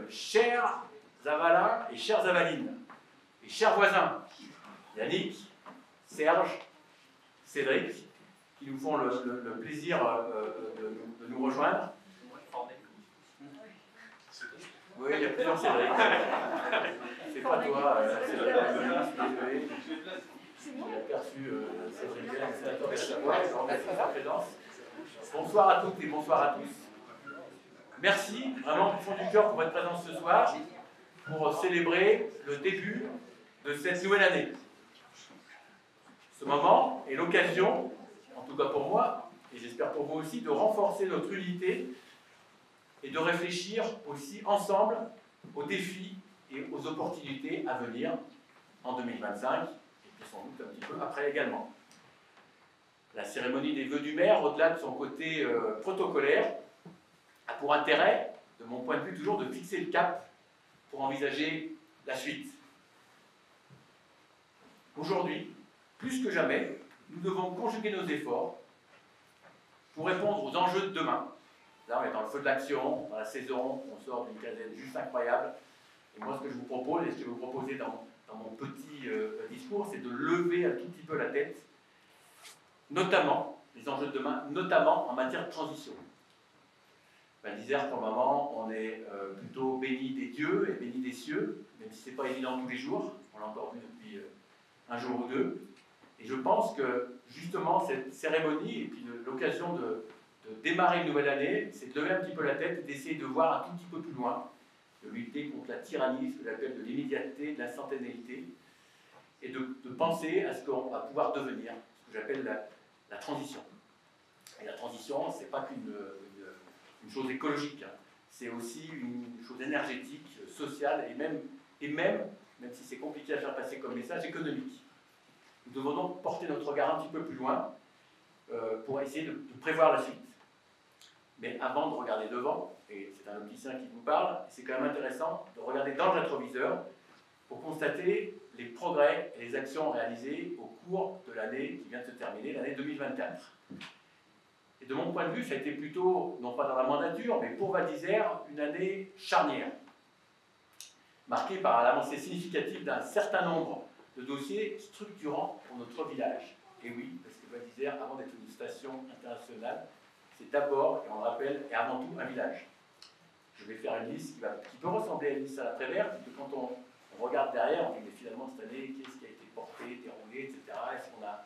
Chers Zavalins et chères Zavalines, et chers voisins, Yannick, Serge, Cédric, qui nous font le plaisir de nous rejoindre. Oui, il y a plusieurs Cédric. C'est pas toi, Cédric, désolé. J'ai aperçu Cédric, le sénateur de Savoie, je vous remercie de sa présence. Bonsoir à toutes et bonsoir à tous. Merci vraiment du fond du cœur pour votre présence ce soir, pour célébrer le début de cette nouvelle année. Ce moment est l'occasion, en tout cas pour moi, et j'espère pour vous aussi, de renforcer notre unité et de réfléchir aussi ensemble aux défis et aux opportunités à venir en 2025, et puis sans doute un petit peu après également. La cérémonie des vœux du maire, au-delà de son côté protocolaire, a pour intérêt, de mon point de vue toujours, de fixer le cap pour envisager la suite. Aujourd'hui, plus que jamais, nous devons conjuguer nos efforts pour répondre aux enjeux de demain. Là, on est dans le feu de l'action, dans la saison, on sort d'une quinzaine juste incroyable. Et moi, ce que je vous propose, et ce que je vais vous proposer dans mon petit discours, c'est de lever un tout petit peu la tête, notamment, les enjeux de demain, notamment en matière de transition. Val d'Isère, pour le moment, on est plutôt béni des dieux et béni des cieux, même si ce n'est pas évident tous les jours, on l'a encore vu depuis un jour ou deux. Et je pense que, justement, cette cérémonie, et puis l'occasion de démarrer une nouvelle année, c'est de lever un petit peu la tête et d'essayer de voir un tout petit peu plus loin, de lutter contre la tyrannie, ce que j'appelle de l'immédiateté, de l'instantanéité, et de penser à ce qu'on va pouvoir devenir, ce que j'appelle la transition. Et la transition, ce n'est pas qu'une chose écologique, hein. C'est aussi une chose énergétique, sociale, et même si c'est compliqué à faire passer comme message, économique. Nous devons donc porter notre regard un petit peu plus loin pour essayer de prévoir la suite. Mais avant de regarder devant, et c'est un opticien qui vous parle, c'est quand même intéressant de regarder dans le rétroviseur pour constater les progrès et les actions réalisées au cours de l'année qui vient de se terminer, l'année 2024. Et de mon point de vue, ça a été plutôt, non pas dans la mandature, mais pour Val d'Isère, une année charnière, marquée par l'avancée significative d'un certain nombre de dossiers structurants pour notre village. Et oui, parce que Val d'Isère, avant d'être une station internationale, c'est d'abord, et on le rappelle, et avant tout un village. Je vais faire une liste qui peut ressembler à une liste à la Prévert, parce que quand on regarde derrière, on dit mais finalement cette année, qu'est-ce qui a été porté, déroulé, etc. Est-ce qu'on a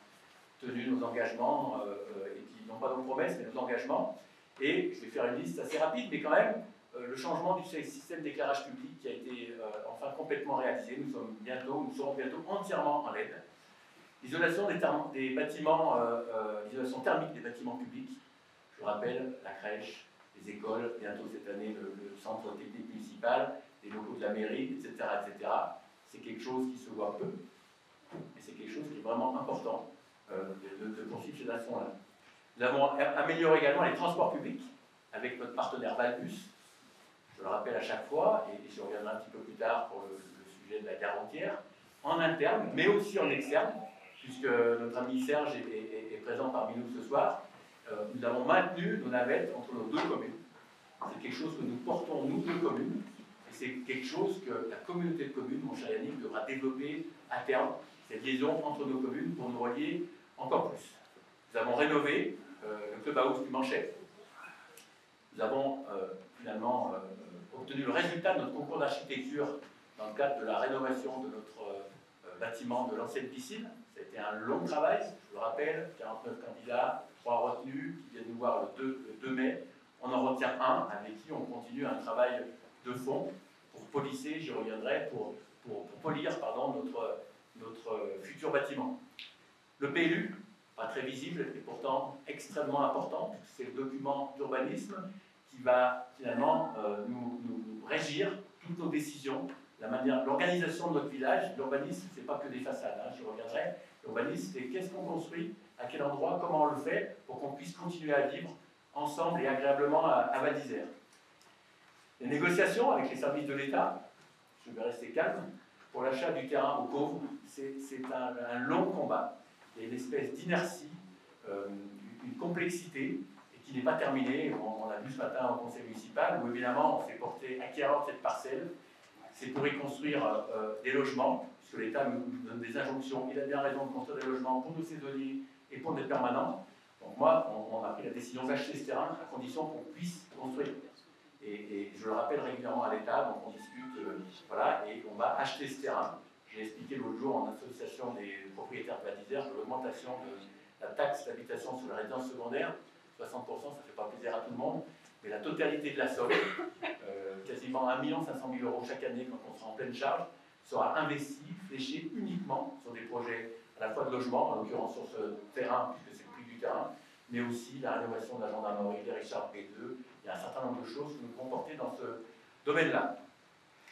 tenu nos engagements, et puis non pas nos promesses, mais nos engagements. Et je vais faire une liste assez rapide, mais quand même, le changement du système d'éclairage public qui a été enfin complètement réalisé. Nous serons bientôt entièrement en LED. L'isolation des bâtiments, l'isolation thermique des bâtiments publics. Je rappelle la crèche, les écoles, bientôt cette année le centre technique municipal, les locaux de la mairie, etc. etc. C'est quelque chose qui se voit peu, mais c'est quelque chose qui est vraiment important de poursuivre ces actions-là. Nous avons amélioré également les transports publics avec notre partenaire Valbus. Je le rappelle à chaque fois, et je reviendrai un petit peu plus tard pour le sujet de la gare routière, en interne, mais aussi en externe, puisque notre ami Serge est présent parmi nous ce soir. Nous avons maintenu nos navettes entre nos deux communes. C'est quelque chose que nous portons, nous, deux communes, et c'est quelque chose que la communauté de communes, mon cher Yannick, devra développer à terme, cette liaison entre nos communes pour nous relier encore plus. Nous avons rénové le club house du Manchet. Nous avons finalement obtenu le résultat de notre concours d'architecture dans le cadre de la rénovation de notre bâtiment de l'ancienne piscine. Ça a été un long travail, je le rappelle, 49 candidats, 3 retenus qui viennent nous voir le 2 mai. On en retient un avec qui on continue un travail de fond pour polisser, j'y reviendrai, pour polir pardon, notre futur bâtiment. Le PLU, pas très visible et pourtant extrêmement important, c'est le document d'urbanisme qui va finalement nous régir toutes nos décisions, l'organisation de notre village. L'urbanisme, c'est pas que des façades, hein, j'y reviendrai. L'urbanisme, c'est qu'est-ce qu'on construit, à quel endroit, comment on le fait, pour qu'on puisse continuer à vivre ensemble et agréablement à Val d'Isère. Les négociations avec les services de l'État, je vais rester calme, pour l'achat du terrain au Cauve, c'est un long combat. Il y a une espèce d'inertie, une complexité, et qui n'est pas terminé. On l'a vu ce matin au conseil municipal, où évidemment on s'est porté acquéreur de cette parcelle. C'est pour y construire des logements, puisque l'État nous donne des injonctions. Il a bien raison de construire des logements pour nos saisonniers et pour nos permanents. Donc moi, on a pris la décision d'acheter ce terrain à condition qu'on puisse construire. Et je le rappelle régulièrement à l'État, donc on discute, voilà, et on va acheter ce terrain. J'ai expliqué l'autre jour en association des propriétaires bâtisseurs que l'augmentation de la taxe d'habitation sur les résidences secondaires, 60%, ça ne fait pas plaisir à tout le monde, mais la totalité de la somme, quasiment 1 500 000 € chaque année quand on sera en pleine charge, sera investie, fléchée uniquement sur des projets à la fois de logement, en l'occurrence sur ce terrain, puisque c'est le prix du terrain, mais aussi la rénovation de la gendarmerie, des Richard B2. Il y a un certain nombre de choses que nous pouvons porter dans ce domaine-là.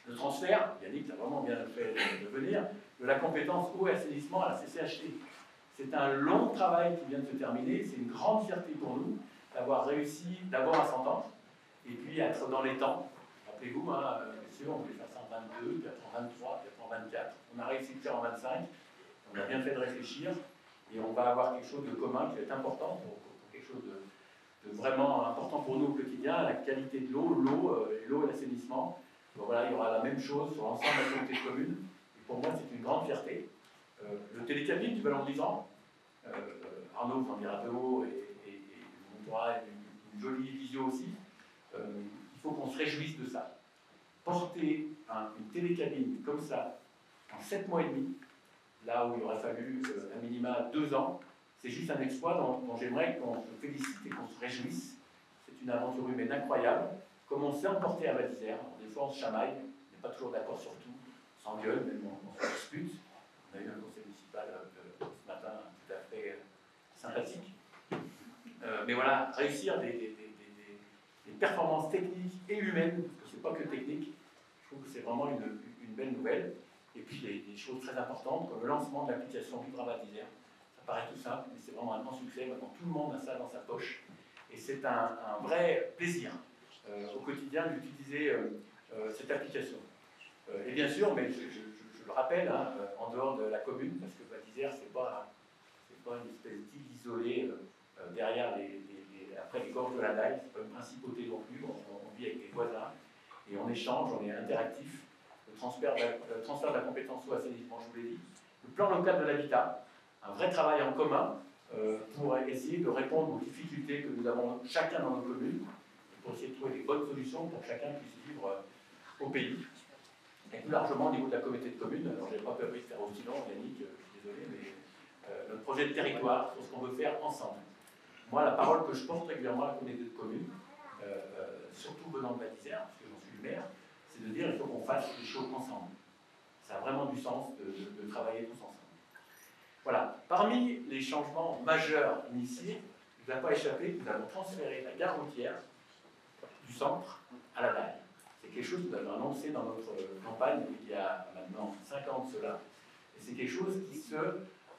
Le transfert, Yannick a vraiment bien fait de venir, de la compétence eau et assainissement à la CCHT. C'est un long travail qui vient de se terminer, c'est une grande fierté pour nous d'avoir réussi d'abord à s'entendre, et puis à être dans les temps. Rappelez-vous, hein, bien sûr, on voulait faire ça en 22, puis en 23, puis en 24. On a réussi de le faire en 25, on a bien fait de réfléchir, et on va avoir quelque chose de commun qui va être important, pour quelque chose de vraiment important pour nous au quotidien, la qualité de l'eau et l'assainissement. Donc voilà, il y aura la même chose sur l'ensemble de la communauté de communes. Et pour moi, c'est une grande fierté. Le télécabine du Ballon de Lisan, Arnaud vous en dira deux mots et on aura une jolie visio aussi. Il faut qu'on se réjouisse de ça. Porter une télécabine comme ça, en 7 mois et demi, là où il aurait fallu un minima 2 ans, c'est juste un exploit dont j'aimerais qu'on se félicite et qu'on se réjouisse. C'est une aventure humaine incroyable. Comme on s'est emporté à Val d'Isère, des fois on se chamaille, on n'est pas toujours d'accord sur tout, on s'engueule, même on se dispute. On a eu un conseil municipal ce matin tout à fait sympathique. Mais voilà, réussir des performances techniques et humaines, parce que ce n'est pas que technique, je trouve que c'est vraiment une belle nouvelle. Et puis des choses très importantes, comme le lancement de l'application Vivre à Val d'Isère. Ça paraît tout simple, mais c'est vraiment un grand succès. Maintenant, tout le monde a ça dans sa poche. Et c'est un vrai plaisir au quotidien d'utiliser cette application. Et bien sûr, mais je le rappelle, hein, en dehors de la commune, parce que Val d'Isère, c'est pas une espèce d'île isolée derrière après les gorges de la Daille, c'est pas une principauté non plus, on vit avec des voisins, et on échange, on est interactif. Le transfert de la compétence eau assainissement, je vous l'ai dit. Le plan local de l'habitat, un vrai travail en commun pour essayer de répondre aux difficultés que nous avons chacun dans nos communes, pour essayer de trouver des bonnes solutions pour que chacun puisse vivre au pays. Et plus largement au niveau de la communauté de communes, alors je n'ai pas permis de faire aussi long, Yannick, je suis désolé, mais notre projet de territoire, sur ce qu'on veut faire ensemble. Moi, la parole que je porte régulièrement à la communauté de communes, surtout venant de Val d'Isère, parce que j'en suis le maire, c'est de dire qu'il faut qu'on fasse les choses ensemble. Ça a vraiment du sens de travailler tous ensemble. Voilà. Parmi les changements majeurs initiés, il ne nous a pas échappé que nous avons transféré la gare routière du centre à la Daille. C'est quelque chose que nous avons annoncé dans notre campagne il y a maintenant 5 ans de cela. Et c'est quelque chose qui se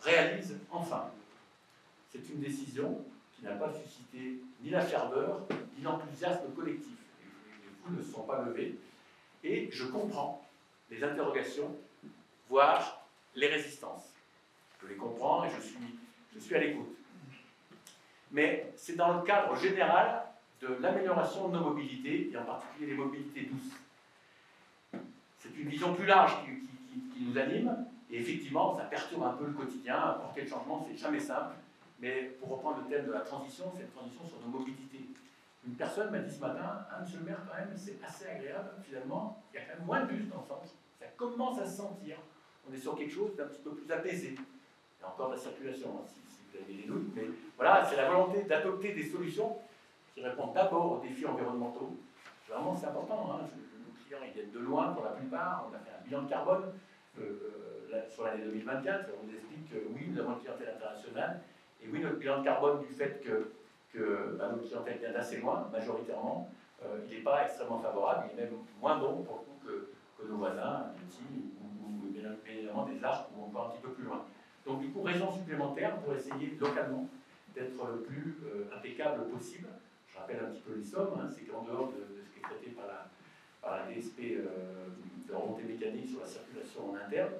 réalise enfin. C'est une décision qui n'a pas suscité ni la ferveur, ni l'enthousiasme collectif. Les foules ne se sont pas levées. Et je comprends les interrogations, voire les résistances. Je les comprends et je suis à l'écoute. Mais c'est dans le cadre général de l'amélioration de nos mobilités, et en particulier les mobilités douces. C'est une vision plus large qui nous anime, et effectivement, ça perturbe un peu le quotidien. Apporter le changement, c'est jamais simple, mais pour reprendre le thème de la transition, c'est une transition sur nos mobilités. Une personne m'a dit ce matin, ah, monsieur le maire, quand même, c'est assez agréable, finalement, il y a quand même moins de bus dans le centre. Ça commence à se sentir. On est sur quelque chose d'un petit peu plus apaisé. Il y a encore de la circulation, hein, si vous avez des doutes, mais voilà, c'est la volonté d'adopter des solutions qui répondent d'abord aux défis environnementaux. Vraiment, c'est important. Hein. Nos clients, ils viennent de loin pour la plupart. On a fait un bilan de carbone sur l'année 2024. On nous explique que oui, nous avons une clientèle internationale. Et oui, notre bilan de carbone du fait que notre clientèle vient d'assez loin, majoritairement, il n'est pas extrêmement favorable. Il est même moins bon pour le coup que nos voisins, ou bien évidemment des arcs où on va un petit peu plus loin. Donc du coup, raison supplémentaire pour essayer localement d'être le plus impeccable possible. Je rappelle un petit peu les sommes, hein, c'est qu'en dehors de ce qui est traité par la DSP de remontée mécanique sur la circulation en interne,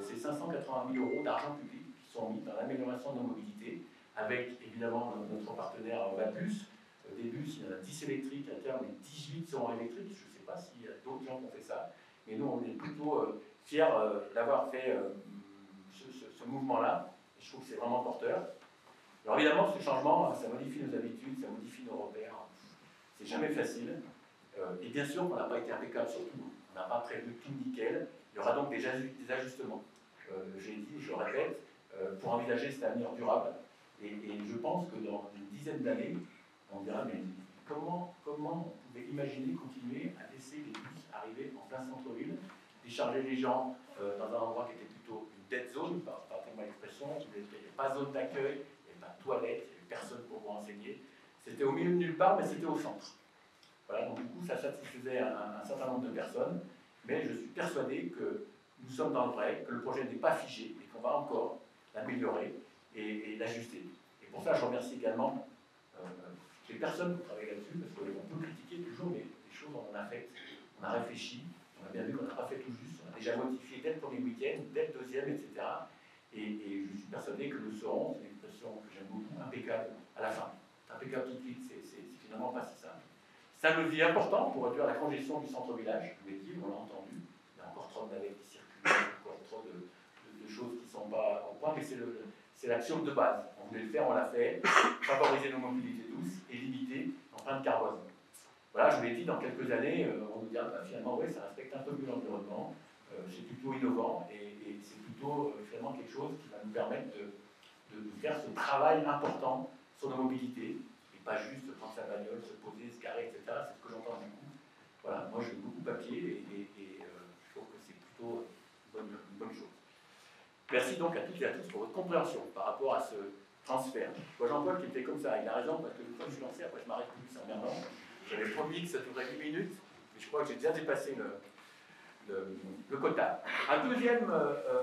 c'est 580 000 € d'argent public qui sont mis dans l'amélioration de nos mobilités, avec évidemment notre partenaire Valbus, des bus, il y en a 10 électriques, à terme, les 18 seront électriques. Je ne sais pas s'il y a d'autres gens qui ont fait ça, mais nous, on est plutôt fiers d'avoir fait ce mouvement-là. Je trouve que c'est vraiment porteur. Alors évidemment, ce changement, ça modifie nos habitudes, ça modifie nos repères. C'est jamais facile. Et bien sûr, on n'a pas été impeccable sur tout. On n'a pas prévu tout nickel. Il y aura donc des ajustements. J'ai dit, je répète, pour envisager cet avenir durable. Et je pense que dans une dizaine d'années, on dira, mais comment on pouvait imaginer continuer à laisser les bus arriver en plein centre-ville, décharger les gens dans un endroit qui était plutôt une dead zone, pardonnez-moi l'expression, il n'y avait pas de zone d'accueil, il n'y avait pas de toilette, il n'y avait personne pour vous renseigner. C'était au milieu de nulle part, mais c'était au centre. Voilà, donc du coup, ça satisfaisait un certain nombre de personnes, mais je suis persuadé que nous sommes dans le vrai, que le projet n'est pas figé et qu'on va encore l'améliorer et l'ajuster. Et pour ça, je remercie également les personnes qui travaillent là-dessus, parce qu'on peut critiquer toujours les choses qu'on a faites. On a réfléchi, on a bien vu qu'on n'a pas fait tout juste, on a déjà modifié dès le premier week-end, dès le deuxième, etc. Et je suis persuadé que nous serons, c'est une expression que j'aime beaucoup, impeccable à la fin. Impeccable tout de suite, c'est finalement pas si simple. C'est un levier important pour réduire la congestion du centre-village, je vous l'ai dit, on l'a entendu. Il y a encore trop de navettes qui circulent, encore trop de choses qui ne sont pas au point, mais c'est l'action de base. On voulait le faire, on l'a fait. Favoriser nos mobilités douces et limiter l'empreinte carbone. Voilà, je vous l'ai dit, dans quelques années, on nous dira bah, finalement, oui, ça respecte un peu mieux l'environnement, c'est plutôt innovant et c'est plutôt finalement quelque chose qui va nous permettre de faire ce travail important sur nos mobilités et pas juste prendre sa bagnole, se poser, se garer, etc. C'est ce que j'entends beaucoup. Voilà, moi j'ai beaucoup de papier et je trouve que c'est plutôt une bonne chose. Merci donc à toutes et à tous pour votre compréhension par rapport à ce transfert. Jean-Paul qui était comme ça, il a raison, parce que une fois que je suis lancé, après je m'arrête plus, c'est emmerdant. J'avais promis que ça durerait 8 minutes, mais je crois que j'ai déjà dépassé le quota. Un deuxième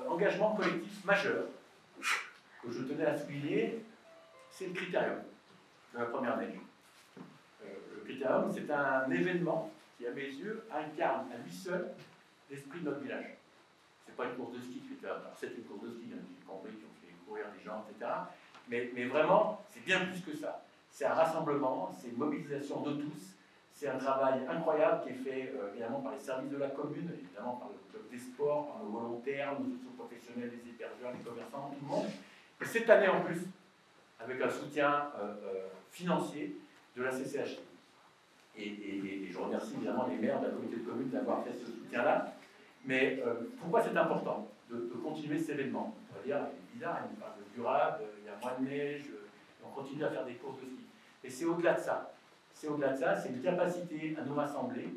engagement collectif majeur que je tenais à souligner, c'est le Critérium de la première neige. Le Critérium, c'est un événement qui, à mes yeux, incarne à lui seul l'esprit de notre village. C'est pas une course de ski, c'est une course de ski, hein, j'ai compris qui ont fait courir des gens, etc. Mais vraiment, c'est bien plus que ça. C'est un rassemblement, c'est une mobilisation de tous, c'est un travail incroyable qui est fait évidemment par les services de la commune, évidemment par le club des sports, par nos volontaires, nos socio-professionnels, les hébergeurs, les commerçants, tout le monde. Et cette année en plus, avec un soutien financier de la CCHT. Et je remercie évidemment les maires de la communauté de communes d'avoir fait ce soutien-là. Mais pourquoi c'est important de continuer cet événement? On va dire, c'est bizarre, il parle de durable, il y a moins de neige, on continue à faire des courses de ski. Et c'est au-delà de ça. C'est au-delà de ça, c'est une capacité à nous rassembler,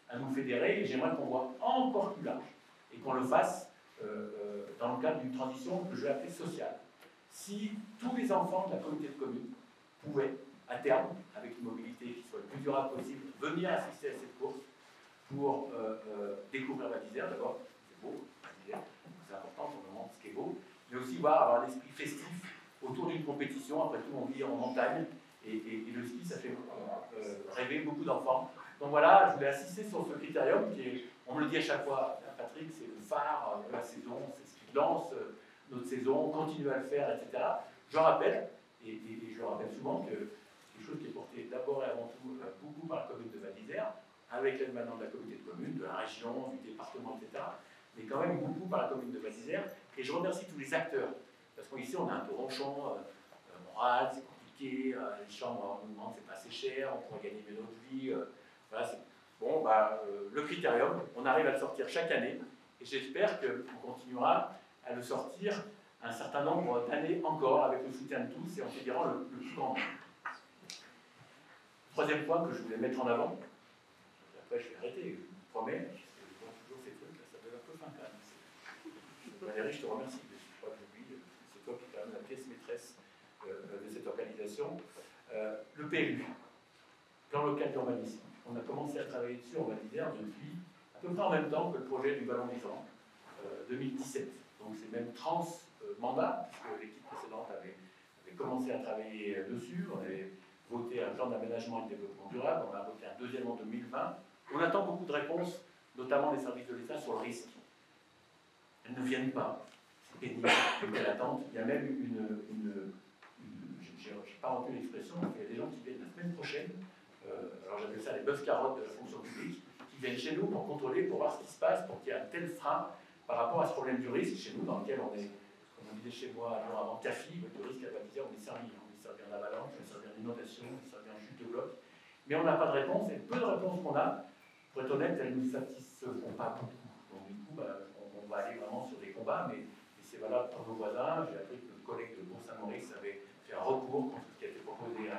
à nous fédérer, et j'aimerais qu'on voit encore plus large, et qu'on le fasse dans le cadre d'une transition que je vais appeler sociale. Si tous les enfants de la communauté de communes pouvaient, à terme, avec une mobilité qui soit le plus durable possible, venir assister à cette course, pour découvrir Val d'Isère, d'abord, c'est beau, c'est important pour le moment, ce qui est beau, mais aussi avoir l'esprit festif autour d'une compétition. Après tout, on vit en montagne, et le ski, ça fait rêver beaucoup d'enfants. Donc voilà, je voulais insister sur ce critérium qui est, on me le dit à chaque fois, Patrick, c'est le phare de la saison, c'est ce qui lance notre saison, on continue à le faire, etc. Je rappelle, et je le rappelle souvent, que c'est quelque chose qui est porté d'abord et avant tout beaucoup par la commune de Val d'Isère, avec l'aide maintenant de la communauté de communes, de la région, du département, etc., mais quand même beaucoup par la commune de Val d'Isère. Et je remercie tous les acteurs, parce qu'ici on a un peu ronchon, moral, c'est compliqué, les chambres, on nous demande, c'est pas assez cher, on pourrait gagner mieux notre vie. Voilà, bon, le critérium, on arrive à le sortir chaque année, et j'espère qu'on continuera à le sortir un certain nombre d'années encore, avec le soutien de tous, et en fédérant le plus grand nombre. Troisième point que je voulais mettre en avant, après je vais arrêter, je vous promets, parce que je vois toujours ces trucs, là, ça donne un peu faim quand même. Valérie, je te remercie, je crois que j'oublie, c'est toi qui es quand même la pièce maîtresse de cette organisation. Le PLU, plan local d'urbanisme. On a commencé à travailler dessus en Val d'Isère depuis à peu près en même temps que le projet du Ballon Vivant, 2017. Donc c'est même trans-mandat, puisque l'équipe précédente avait commencé à travailler dessus. On avait voté un plan d'aménagement et de développement durable, on a voté un deuxième en 2020. On attend beaucoup de réponses, notamment des services de l'État, sur le risque. Elles ne viennent pas. C'est pénible, quelle attente. Il y a même je n'ai pas retenu l'expression, il y a des gens qui viennent la semaine prochaine alors j'appelle ça les bœufs carottes de la fonction publique, qui viennent chez nous pour contrôler, pour voir ce qui se passe, pour qu'il y ait un tel frein par rapport à ce problème du risque chez nous, dans lequel on est, comme on disait chez moi avant CAFI, le risque avalisé, on est servi. On est servi en avalanche, on est servi en inondation, on est servi en chute de bloc. Mais on n'a pas de réponse, et peu de réponses qu'on a, pour être honnête, elles ne nous satisfont pas beaucoup. Donc du coup, on va aller vraiment sur des combats, mais c'est valable pour nos voisins. J'ai appris que notre collègue de Bourg-Saint-Maurice avait fait un recours contre ce qui a été proposé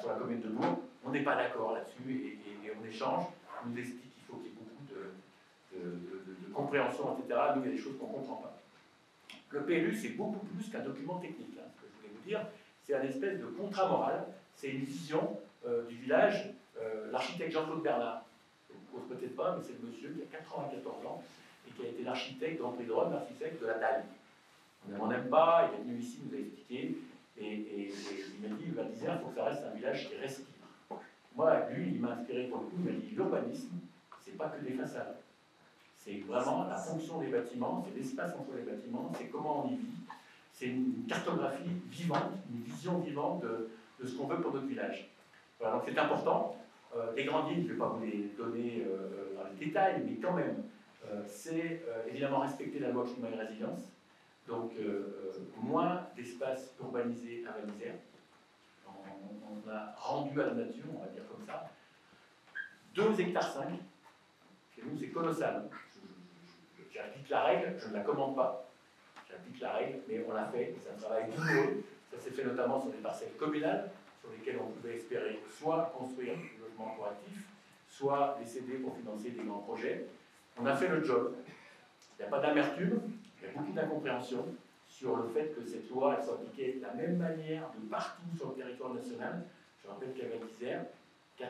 sur la commune de Bourg. On n'est pas d'accord là-dessus, et on échange, on nous explique qu'il faut qu'il y ait beaucoup de compréhension, etc. Nous, il y a des choses qu'on ne comprend pas. Le PLU, c'est beaucoup plus qu'un document technique. Hein. Ce que je voulais vous dire, c'est un espèce de contrat moral, c'est une vision du village. L'architecte Jean-Claude Bernard, je ne vous pose peut-être pas, mais c'est le monsieur qui a 94 ans et qui a été l'architecte, Grand Prix de Rome, l'architecte de la Dalle. On n'aime pas, il est venu ici, nous a expliqué, et il m'a dit, Val d'Isère, il faut que ça reste un village qui respire. Moi, lui, il m'a inspiré pour le coup, il m'a dit, l'urbanisme, c'est pas que des façades. C'est vraiment la fonction des bâtiments, c'est l'espace entre les bâtiments, c'est comment on y vit, c'est une cartographie vivante, une vision vivante de ce qu'on veut pour notre village. Voilà, donc c'est important. Les grandes lignes, je ne vais pas vous les donner dans les détails, mais quand même, c'est évidemment respecter la loi climat et résilience. Donc, moins d'espace urbanisé à Val d'Isère. On a rendu à la nature, on va dire comme ça, 2,5 hectares. Chez nous, c'est colossal. J'applique la règle, je ne la commande pas. J'applique la règle, mais on l'a fait. C'est un travail douloureux. Ça s'est fait notamment sur des parcelles communales, sur lesquelles on pouvait espérer soit construire du logement correctif, soit les céder pour financer des grands projets. On a fait le job. Il n'y a pas d'amertume, il y a beaucoup d'incompréhension sur le fait que cette loi elle soit appliquée de la même manière de partout sur le territoire national. Je rappelle qu'à Val d'Isère, 98%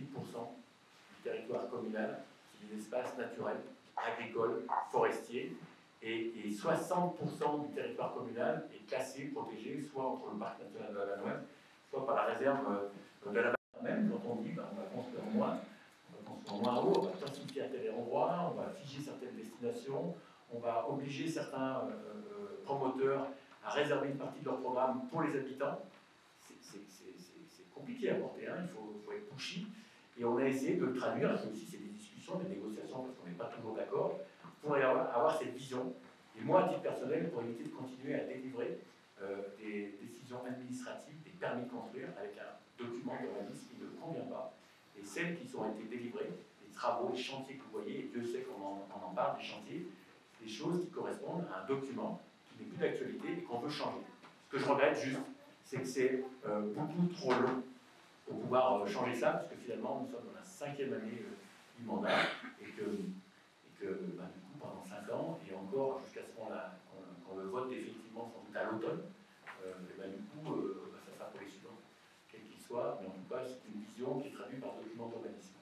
du territoire communal, c'est des espaces naturels, agricoles, forestiers, et 60% du territoire communal est classé, protégé, soit entre le parc national de la Vanoise, soit par la réserve de la même, quand on dit on va construire moins. En moins haut, on va classifier à tel endroit, on va figer certaines destinations, on va obliger certains promoteurs à réserver une partie de leur programme pour les habitants. C'est compliqué à porter, hein. Il faut être pushy. Et on a essayé de le traduire, et aussi c'est des discussions, des négociations, parce qu'on n'est pas toujours d'accord, pour avoir cette vision. Et moi, à titre personnel, pour éviter de continuer à délivrer des décisions administratives, des permis de construire, avec un document d'urbanisme qui ne me convient pas. Et celles qui ont été délivrées, les travaux, les chantiers que vous voyez, et Dieu sait qu'on en parle, des chantiers, des choses qui correspondent à un document qui n'est plus d'actualité et qu'on veut changer. Ce que je regrette juste, c'est que c'est beaucoup trop long pour pouvoir changer ça, parce que finalement, nous sommes dans la 5e année du mandat, et que du coup, pendant 5 ans, et encore jusqu'à ce qu'on le vote définitivement sans doute à l'automne, du coup, ça sera pour les suivants, quel qu'il soit, mais en tout cas, c'est une vision qui est traduite par document d'urbanisme.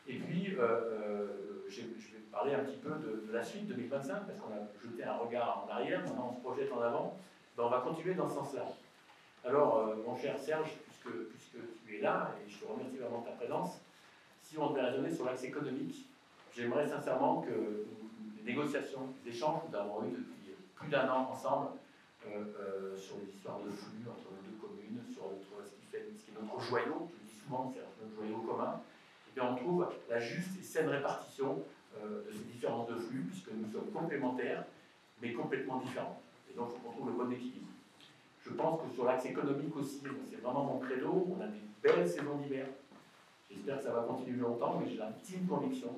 Et puis, je vais parler un petit peu de la suite 2025, parce qu'on a jeté un regard en arrière, maintenant on se projette en avant, on va continuer dans ce sens-là. Alors, mon cher Serge, puisque tu es là, et je te remercie vraiment de ta présence, si on devait raisonner sur l'axe économique, j'aimerais sincèrement que les négociations, les échanges que nous avons eus depuis plus d'1 an ensemble, sur les histoires de flux entre nos deux communes, sur ce qui est notre joyau, je le dis souvent, c'est notre joyau commun, et bien on trouve la juste et saine répartition de ces différences de flux, puisque nous sommes complémentaires, mais complètement différents. Et donc, il faut qu'on trouve le bon équilibre. Je pense que sur l'axe économique aussi, c'est vraiment mon credo, on a des belles saisons d'hiver. J'espère que ça va continuer longtemps, mais j'ai l'intime conviction.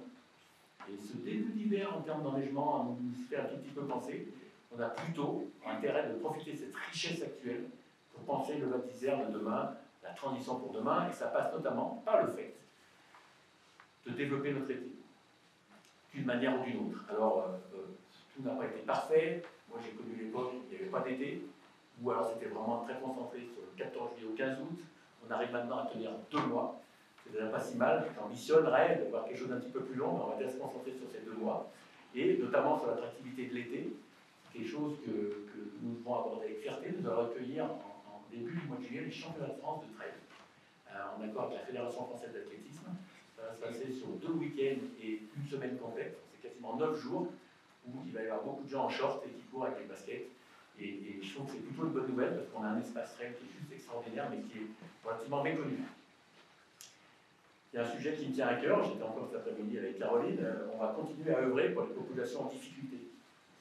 Et ce début d'hiver, en termes d'enneigement, nous fait un tout petit peu penser. On a plutôt intérêt de profiter de cette richesse actuelle pour penser le Val d'Isère de demain, la transition pour demain, et ça passe notamment par le fait de développer notre été, d'une manière ou d'une autre. Alors, tout n'a pas été parfait. Moi, j'ai connu l'époque où il n'y avait pas d'été, ou alors c'était vraiment très concentré sur le 14 juillet au 15 août. On arrive maintenant à tenir 2 mois. C'est déjà pas si mal. J'ambitionnerais d'avoir quelque chose d'un petit peu plus long, mais on va déjà se concentrer sur ces 2 mois, et notamment sur l'attractivité de l'été, quelque chose que nous devons aborder avec fierté. Nous allons accueillir en début du mois de juillet les championnats de France de trail, en accord avec la Fédération française d'athlétisme. Ça va se passer sur 2 week-ends et 1 semaine complète. C'est quasiment 9 jours où il va y avoir beaucoup de gens en short et qui courent avec les baskets. Et je trouve que c'est plutôt une bonne nouvelle parce qu'on a un espace REM qui est juste extraordinaire, mais qui est relativement méconnu. Il y a un sujet qui me tient à cœur, j'étais encore cet après-midi avec Caroline, on va continuer à œuvrer pour les populations en difficulté.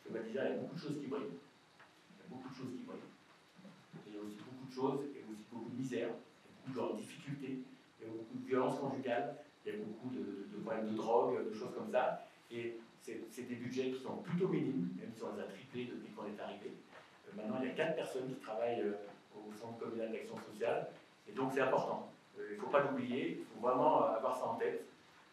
Parce que Val d'Isère, il y a beaucoup de choses qui brillent. Il y a beaucoup de choses qui brillent. Il y a aussi beaucoup de choses, et aussi beaucoup de misère, il y a beaucoup de difficultés, il y a beaucoup de violences conjugales, il y a beaucoup de problèmes de drogue, de choses comme ça. Et c'est des budgets qui sont plutôt minimes, même si on les a triplés depuis qu'on est arrivé. Maintenant, il y a 4 personnes qui travaillent au Centre communal d'action sociale, et donc c'est important. Il ne faut pas l'oublier, il faut vraiment avoir ça en tête,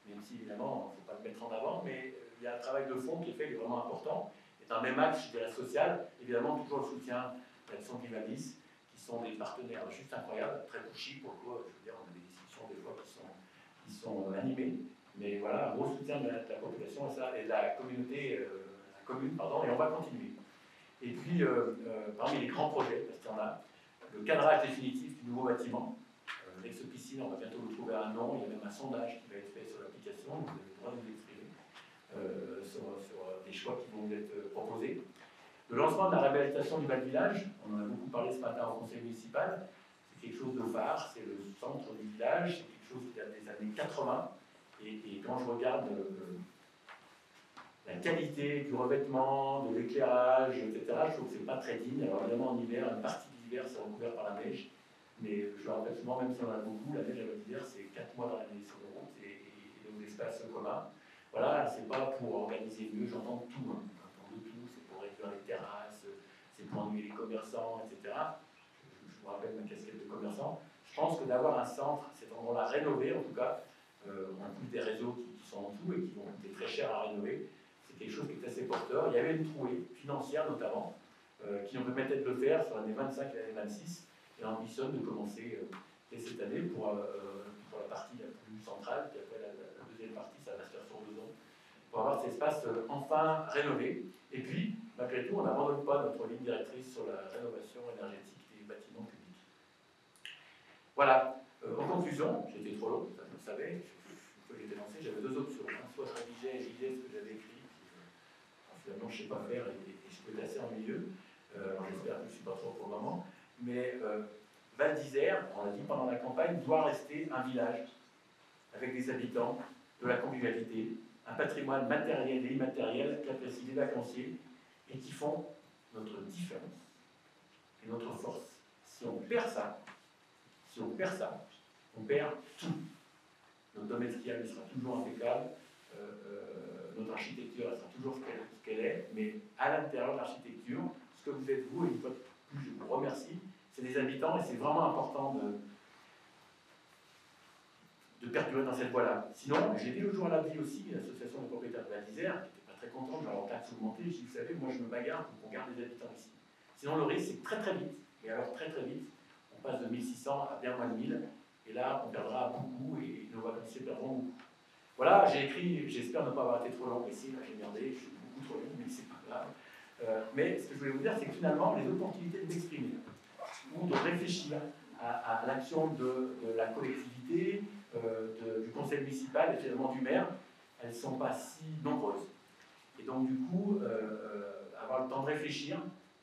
même si évidemment, il ne faut pas le mettre en avant, mais il y a un travail de fond qui est fait, qui est vraiment important. Et dans le même axe, je dirais social, évidemment, toujours le soutien de l'Action Vivalis, qui sont des partenaires juste incroyables, très pushy pour le coup, je veux dire, on a des discussions des fois qui sont animées, mais voilà, un gros soutien de la population et de la communauté, la commune, pardon, et on va continuer. Et puis, parmi les grands projets, parce qu'il y en a, le cadrage définitif du nouveau bâtiment. L'ex-piscine, on va bientôt le trouver un nom, il y a même un sondage qui va être fait sur l'application, vous avez le droit de vous exprimer sur des choix qui vont vous être proposés. Le lancement de la réhabilitation du bas village, on en a beaucoup parlé ce matin au conseil municipal, c'est quelque chose de phare, c'est le centre du village, c'est quelque chose qui date des années 80, et quand je regarde la qualité du revêtement, de l'éclairage, etc., je trouve que c'est pas très digne. Alors évidemment en hiver, une partie de l'hiver c'est recouvert par la neige, mais je le rappelle souvent, même si on en a beaucoup, la neige à Val d'Isère c'est 4 mois dans l'année sur les routes et nos espaces communs. Voilà, c'est pas pour organiser mieux, j'entends tout, hein. J'entends de tout, c'est pour réduire les terrasses, c'est pour ennuyer les commerçants, etc. Je vous rappelle ma casquette de commerçant. Je pense que d'avoir un centre, cet endroit-là rénové en tout cas, en plus des réseaux qui sont en tout et qui vont coûter très cher à rénover, c'est quelque chose qui est assez porteur. Il y avait une trouée financière notamment, qui nous permettait de le faire sur l'année 25 et l'année 26, et on ambitionne de commencer dès cette année pour la partie la plus centrale, puis après la deuxième partie, ça va se faire sur 2 ans, pour avoir cet espace enfin rénové. Et puis, malgré tout, on n'abandonne pas notre ligne directrice sur la rénovation énergétique des bâtiments publics. Voilà. En conclusion, j'ai été trop long, ça vous le savez, une fois que j'étais lancé, j'avais 2 options. Soit je rédigeais et je lisais ce que j'avais écrit, finalement je ne sais pas faire et je peux être assez ennuyeux. Alors j'espère que je ne suis pas trop pour le moment. Mais Val d'Isère, on l'a dit pendant la campagne, doit rester un village avec des habitants, de la convivialité, un patrimoine matériel et immatériel qui apprécie les vacanciers et qui font notre différence et notre force. Si on perd ça, on perd tout. Notre domaine skiable sera toujours impeccable, notre architecture elle sera toujours ce qu'elle est, mais à l'intérieur de l'architecture, ce que vous êtes vous, et une fois de plus je vous remercie, c'est des habitants et c'est vraiment important de perdurer dans cette voie-là. Sinon, j'ai dit le jour à la vie aussi, l'association de propriétaires de Val d'Isère, qui n'était pas très contente de leur taxe augmentée, j'ai dit, vous savez, moi je me bagarre pour qu'on garde les habitants ici. Sinon le risque c'est très très vite, et alors très très vite, on passe de 1600 à bien moins de 1000, et là on perdra beaucoup et nos vacanciers perdront beaucoup. Voilà, j'ai écrit, j'espère ne pas avoir été trop long ici, là j'ai merdé, je suis beaucoup trop long, mais c'est pas grave. Mais ce que je voulais vous dire, c'est que finalement, les opportunités de m'exprimer, ou de réfléchir à l'action de la collectivité, du conseil municipal et finalement du maire, elles ne sont pas si nombreuses. Et donc du coup, avoir le temps de réfléchir,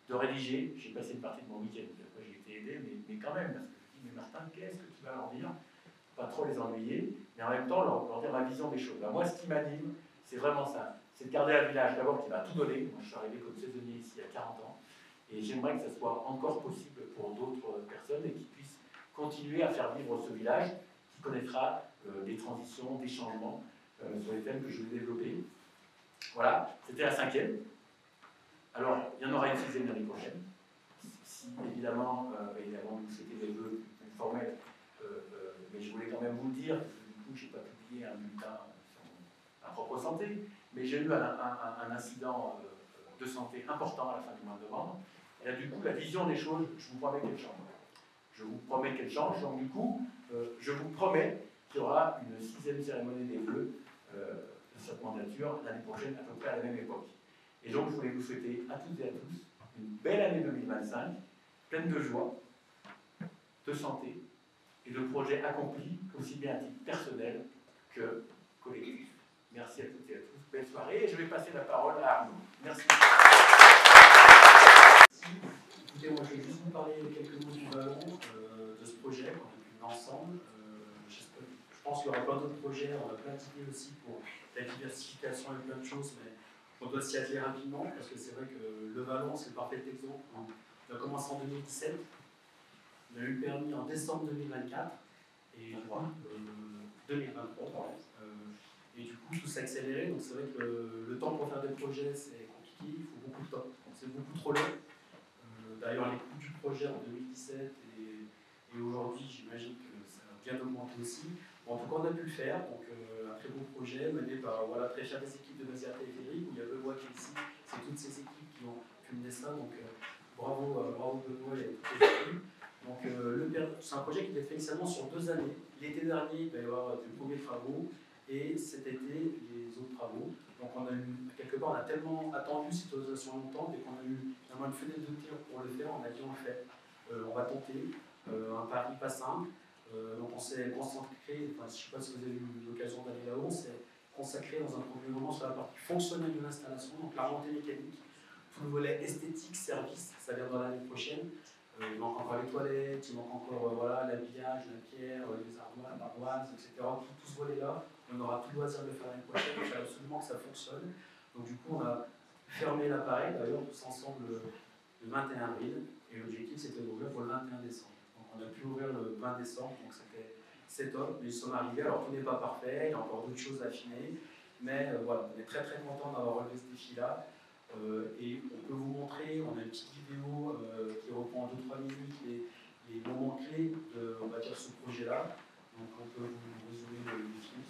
de rédiger, j'ai passé une partie de mon week-end, après j'ai été aidé, mais quand même, parce que je dis, mais Martin, qu'est-ce que tu vas leur dire? Pas trop les ennuyer, mais en même temps leur dire ma vision des choses. Ben, moi, ce qui m'anime, c'est vraiment ça. C'est de garder un village d'abord qui va tout donner. Moi, je suis arrivé comme saisonnier ici il y a 40 ans. Et j'aimerais que ça soit encore possible pour d'autres personnes et qu'ils puissent continuer à faire vivre ce village qui connaîtra des transitions, des changements sur les thèmes que je vais développer. Voilà, c'était la 5e. Alors, il y en aura une 6e l'année prochaine. Si, évidemment, vous souhaitez des vœux plus formels, mais je voulais quand même vous le dire, parce que du coup, je n'ai pas publié un bulletin sur ma propre santé, mais j'ai eu un incident de santé important à la fin du mois de novembre. Et là, du coup, la vision des choses, je vous promets qu'elle change. Je vous promets qu'elle change. Donc, du coup, je vous promets qu'il y aura une 6e cérémonie des vœux de cette mandature l'année prochaine, à peu près à la même époque. Et donc, je voulais vous souhaiter à toutes et à tous une belle année 2025, pleine de joie, de santé et de projets accomplis, aussi bien à titre personnel que collectif. Merci à toutes et à tous. Belle soirée. Et je vais passer la parole à Arnaud. Merci. ensemble. Je pense qu'il y aura plein d'autres projets, on a plein d'idées aussi pour la diversification et plein de choses, mais on doit s'y atteler rapidement parce que c'est vrai que le Vallon, c'est le parfait exemple. On a commencé en 2017, on a eu le permis en décembre 2024 et 2023. Et du coup, tout s'est accéléré, donc c'est vrai que le temps pour faire des projets, c'est compliqué, il faut beaucoup de temps, c'est beaucoup trop long. D'ailleurs, les coûts du projet en 2017 et aujourd'hui, j'imagine que ça a bien augmenté aussi. Bon, en tout cas, on a pu le faire, donc un très beau projet mené par très chères des équipes de Mazia Téléphérique, où il y a Benoît qui est ici, c'est toutes ces équipes qui ont pu mener ça, donc bravo Benoît et toutes les équipes. Donc c'est un projet qui a été fait initialement sur 2 années. L'été dernier, il va y avoir des premiers travaux, et cet été, les autres travaux. Donc on a eu, quelque part, on a tellement attendu cette autorisation longtemps, dès qu'on a eu finalement une fenêtre de tir pour le faire, on a dit on le fait. On va tenter, un pari pas simple. Donc on s'est concentré, enfin, je ne sais pas si vous avez eu l'occasion d'aller là-haut, on s'est consacré dans un premier moment sur la partie fonctionnelle de l'installation, donc la remontée mécanique, tout le volet esthétique, service, ça viendra l'année prochaine. Il manque encore les toilettes, il manque encore l'habillage, la pierre, les ardoises, etc. Tout ce volet-là, on aura tout le loisir de le faire l'année prochaine, il faut absolument que ça fonctionne. Donc du coup, on a fermé l'appareil, d'ailleurs, tous ensemble le 21 avril, et l'objectif c'était d'ouvrir pour le 21 décembre. Donc on a pu ouvrir le 20 décembre, donc c'est top, mais ils sont arrivés. Alors tout n'est pas parfait, il y a encore d'autres choses à affiner, mais voilà, on est très très content d'avoir relevé ce défi-là. Et on peut vous montrer, on a une petite vidéo qui reprend 2-3 minutes les moments clés de, on va dire, ce projet-là. Donc on peut vous résumer le film.